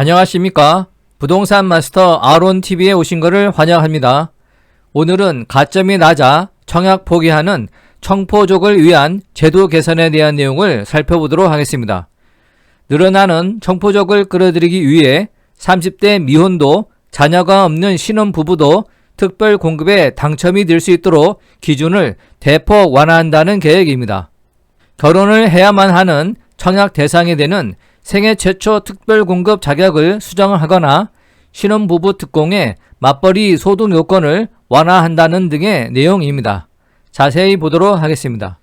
안녕하십니까. 부동산 마스터 아론TV에 오신 것을 환영합니다. 오늘은 가점이 낮아 청약 포기하는 청포족을 위한 제도 개선에 대한 내용을 살펴보도록 하겠습니다. 늘어나는 청포족을 끌어들이기 위해 30대 미혼도 자녀가 없는 신혼부부도 특별 공급에 당첨이 될 수 있도록 기준을 대폭 완화한다는 계획입니다. 결혼을 해야만 하는 청약 대상이 되는 생애 최초 특별 공급 자격을 수정을 하거나 신혼부부 특공의 맞벌이 소득 요건을 완화한다는 등의 내용입니다. 자세히 보도록 하겠습니다.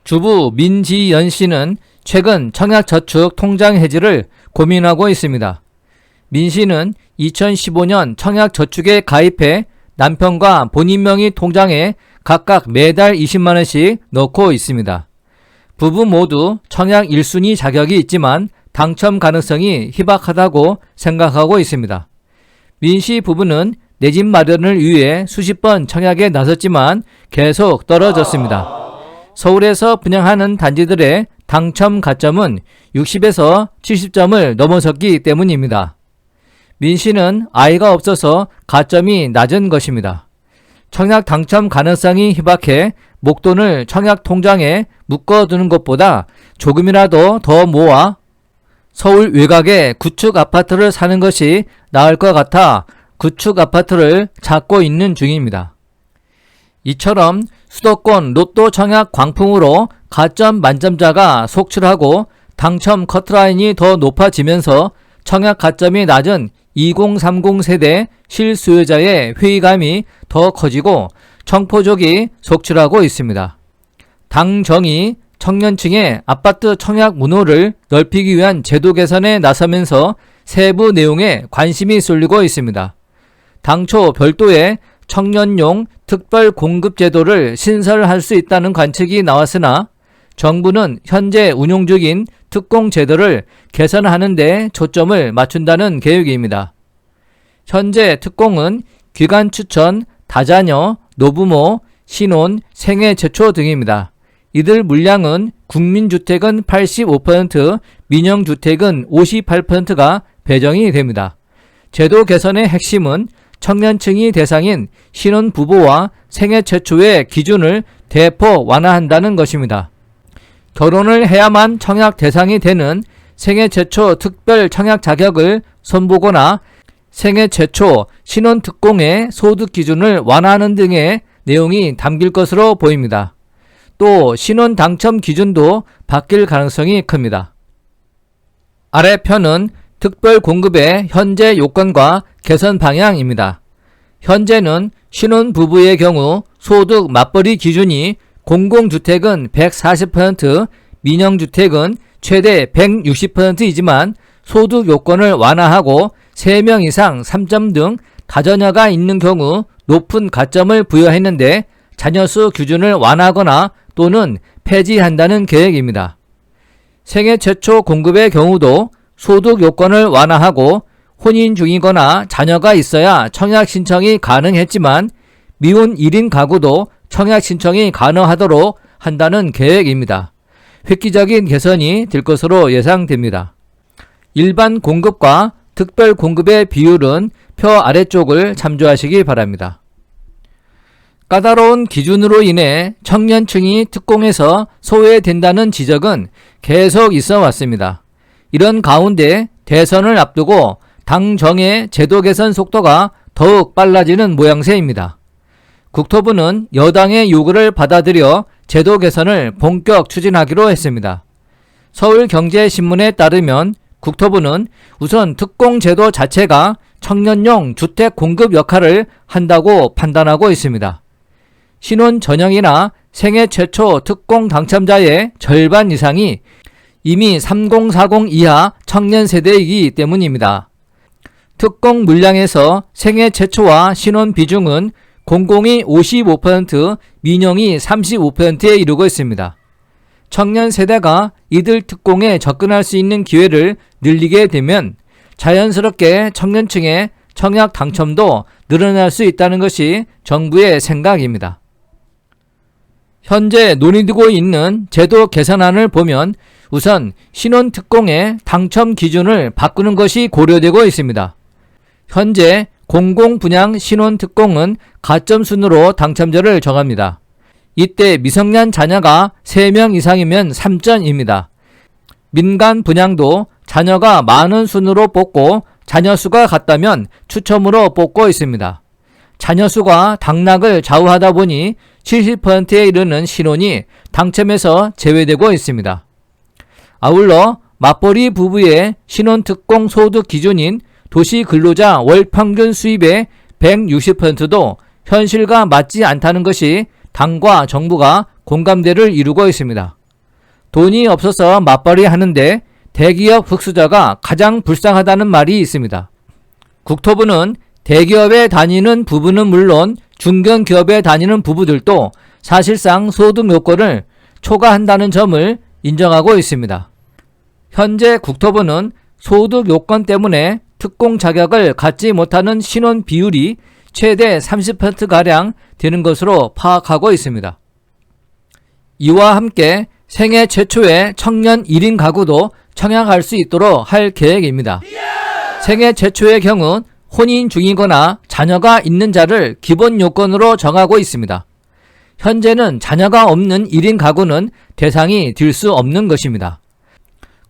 주부 민지연 씨는 최근 청약저축 통장 해지를 고민하고 있습니다. 민 씨는 2015년 청약저축에 가입해 남편과 본인 명의 통장에 각각 매달 20만원씩 넣고 있습니다. 부부 모두 청약 1순위 자격이 있지만 당첨 가능성이 희박하다고 생각하고 있습니다. 민 씨 부부는 내 집 마련을 위해 수십 번 청약에 나섰지만 계속 떨어졌습니다. 서울에서 분양하는 단지들의 당첨 가점은 60에서 70점을 넘어섰기 때문입니다. 민 씨는 아이가 없어서 가점이 낮은 것입니다. 청약 당첨 가능성이 희박해 목돈을 청약 통장에 묶어두는 것보다 조금이라도 더 모아 서울 외곽에 구축 아파트를 사는 것이 나을 것 같아 구축 아파트를 찾고 있는 중입니다. 이처럼 수도권 로또 청약 광풍으로 가점 만점자가 속출하고 당첨 커트라인이 더 높아지면서 청약 가점이 낮은 2030 세대 실수요자의 회의감이 더 커지고 청포족이 속출하고 있습니다. 당정이 청년층의 아파트 청약 문호를 넓히기 위한 제도 개선에 나서면서 세부 내용에 관심이 쏠리고 있습니다. 당초 별도의 청년용 특별 공급 제도를 신설할 수 있다는 관측이 나왔으나 정부는 현재 운용 중인 특공 제도를 개선하는 데 초점을 맞춘다는 계획입니다. 현재 특공은 기관 추천, 다자녀, 노부모, 신혼, 생애 최초 등입니다. 이들 물량은 국민주택은 85%, 민영주택은 58%가 배정이 됩니다. 제도 개선의 핵심은 청년층이 대상인 신혼부부와 생애 최초의 기준을 대폭 완화한다는 것입니다. 결혼을 해야만 청약 대상이 되는 생애 최초 특별 청약 자격을 손보거나 생애 최초 신혼 특공의 소득 기준을 완화하는 등의 내용이 담길 것으로 보입니다. 또 신혼 당첨 기준도 바뀔 가능성이 큽니다. 아래 편은 특별 공급의 현재 요건과 개선 방향입니다. 현재는 신혼 부부의 경우 소득 맞벌이 기준이 공공주택은 140%, 민영주택은 최대 160%이지만 소득 요건을 완화하고 3명 이상 3점 등 다자녀가 있는 경우 높은 가점을 부여했는데 자녀수 기준을 완화하거나 또는 폐지한다는 계획입니다. 생애 최초 공급의 경우도 소득 요건을 완화하고 혼인 중이거나 자녀가 있어야 청약 신청이 가능했지만 미혼 1인 가구도 청약 신청이 가능하도록 한다는 계획입니다. 획기적인 개선이 될 것으로 예상됩니다. 일반 공급과 특별 공급의 비율은 표 아래쪽을 참조하시기 바랍니다. 까다로운 기준으로 인해 청년층이 특공에서 소외된다는 지적은 계속 있어 왔습니다. 이런 가운데 대선을 앞두고 당정의 제도 개선 속도가 더욱 빨라지는 모양새입니다. 국토부는 여당의 요구를 받아들여 제도 개선을 본격 추진하기로 했습니다. 서울경제신문에 따르면 국토부는 우선 특공 제도 자체가 청년용 주택 공급 역할을 한다고 판단하고 있습니다. 신혼 전형이나 생애 최초 특공 당첨자의 절반 이상이 이미 3040 이하 청년 세대이기 때문입니다. 특공 물량에서 생애 최초와 신혼 비중은 공공이 55%, 민영이 35%에 이르고 있습니다. 청년 세대가 이들 특공에 접근할 수 있는 기회를 늘리게 되면 자연스럽게 청년층의 청약 당첨도 늘어날 수 있다는 것이 정부의 생각입니다. 현재 논의되고 있는 제도 개선안을 보면 우선 신혼특공의 당첨 기준을 바꾸는 것이 고려되고 있습니다. 현재 공공분양 신혼특공은 가점순으로 당첨자를 정합니다. 이때 미성년 자녀가 3명 이상이면 3점입니다. 민간 분양도 자녀가 많은 순으로 뽑고 자녀 수가 같다면 추첨으로 뽑고 있습니다. 자녀 수가 당락을 좌우하다 보니 70%에 이르는 신혼이 당첨에서 제외되고 있습니다. 아울러 맞벌이 부부의 신혼특공 소득 기준인 도시근로자 월평균 수입의 160%도 현실과 맞지 않다는 것이 당과 정부가 공감대를 이루고 있습니다. 돈이 없어서 맞벌이 하는데 대기업 흑수저가 가장 불쌍하다는 말이 있습니다. 국토부는 대기업에 다니는 부부는 물론 중견기업에 다니는 부부들도 사실상 소득 요건을 초과한다는 점을 인정하고 있습니다. 현재 국토부는 소득 요건 때문에 특공 자격을 갖지 못하는 신혼 비율이 최대 30%가량 되는 것으로 파악하고 있습니다. 이와 함께 생애 최초의 청년 1인 가구도 청약할 수 있도록 할 계획입니다. 생애 최초의 경우 혼인 중이거나 자녀가 있는 자를 기본 요건으로 정하고 있습니다. 현재는 자녀가 없는 1인 가구는 대상이 될 수 없는 것입니다.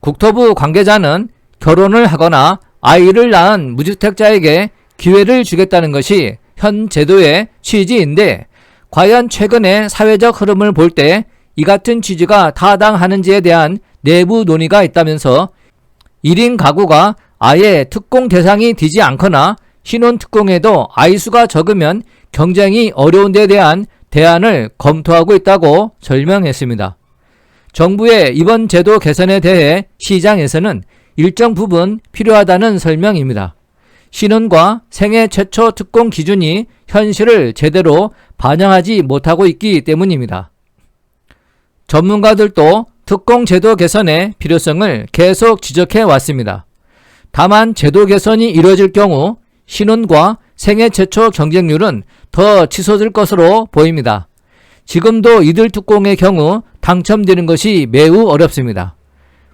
국토부 관계자는 결혼을 하거나 아이를 낳은 무주택자에게 기회를 주겠다는 것이 현 제도의 취지인데 과연 최근의 사회적 흐름을 볼 때 이 같은 취지가 타당하는지에 대한 내부 논의가 있다면서 1인 가구가 아예 특공 대상이 되지 않거나 신혼특공에도 아이수가 적으면 경쟁이 어려운 데 대한 대안을 검토하고 있다고 설명했습니다. 정부의 이번 제도 개선에 대해 시장에서는 일정 부분 필요하다는 설명입니다. 신혼과 생애 최초 특공 기준이 현실을 제대로 반영하지 못하고 있기 때문입니다. 전문가들도 특공 제도 개선의 필요성을 계속 지적해 왔습니다. 다만 제도 개선이 이루어질 경우 신혼과 생애 최초 경쟁률은 더 치솟을 것으로 보입니다. 지금도 이들 특공의 경우 당첨되는 것이 매우 어렵습니다.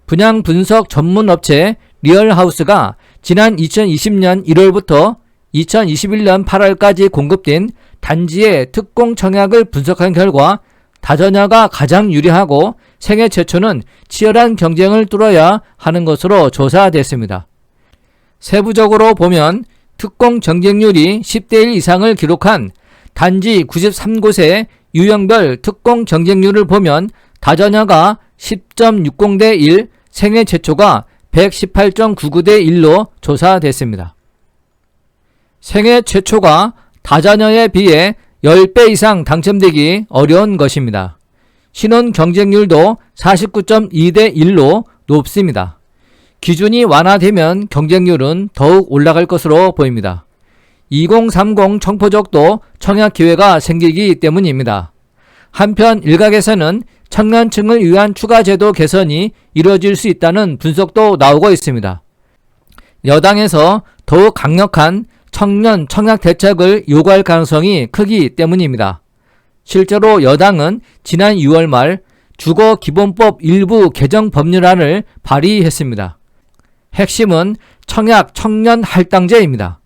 분양 분석 전문 업체 리얼하우스가 지난 2020년 1월부터 2021년 8월까지 공급된 단지의 특공 청약을 분석한 결과 다자녀가 가장 유리하고 생애 최초는 치열한 경쟁을 뚫어야 하는 것으로 조사됐습니다. 세부적으로 보면 특공 경쟁률이 10대 1 이상을 기록한 단지 93곳의 유형별 특공 경쟁률을 보면 다자녀가 10.60대 1, 생애 최초가 118.99대 1로 조사됐습니다. 생애 최초가 다자녀에 비해 10배 이상 당첨되기 어려운 것입니다. 신혼 경쟁률도 49.2대 1로 높습니다. 기준이 완화되면 경쟁률은 더욱 올라갈 것으로 보입니다. 2030 청포족도 청약 기회가 생기기 때문입니다. 한편 일각에서는 청년층을 위한 추가 제도 개선이 이루어질 수 있다는 분석도 나오고 있습니다. 여당에서 더욱 강력한 청년 청약 대책을 요구할 가능성이 크기 때문입니다. 실제로 여당은 지난 6월 말 주거기본법 일부 개정 법률안을 발의했습니다. 핵심은 청약 청년 할당제입니다.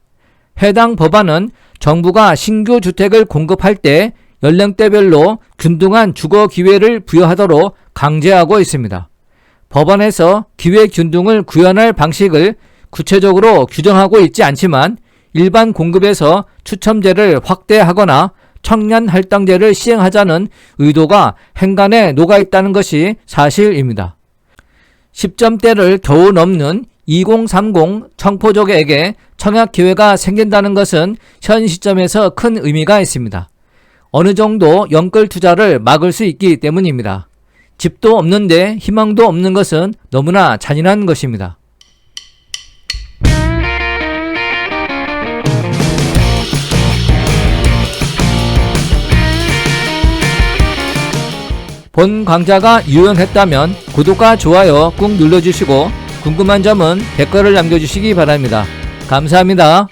해당 법안은 정부가 신규 주택을 공급할 때 연령대별로 균등한 주거 기회를 부여하도록 강제하고 있습니다. 법안에서 기회 균등을 구현할 방식을 구체적으로 규정하고 있지 않지만 일반 공급에서 추첨제를 확대하거나 청년 할당제를 시행하자는 의도가 행간에 녹아있다는 것이 사실입니다. 10점대를 겨우 넘는 2030 청포족에게 청약 기회가 생긴다는 것은 현 시점에서 큰 의미가 있습니다. 어느 정도 연끌 투자를 막을 수 있기 때문입니다. 집도 없는데 희망도 없는 것은 너무나 잔인한 것입니다. 본 강좌가 유용했다면 구독과 좋아요 꾹 눌러주시고 궁금한 점은 댓글을 남겨주시기 바랍니다. 감사합니다.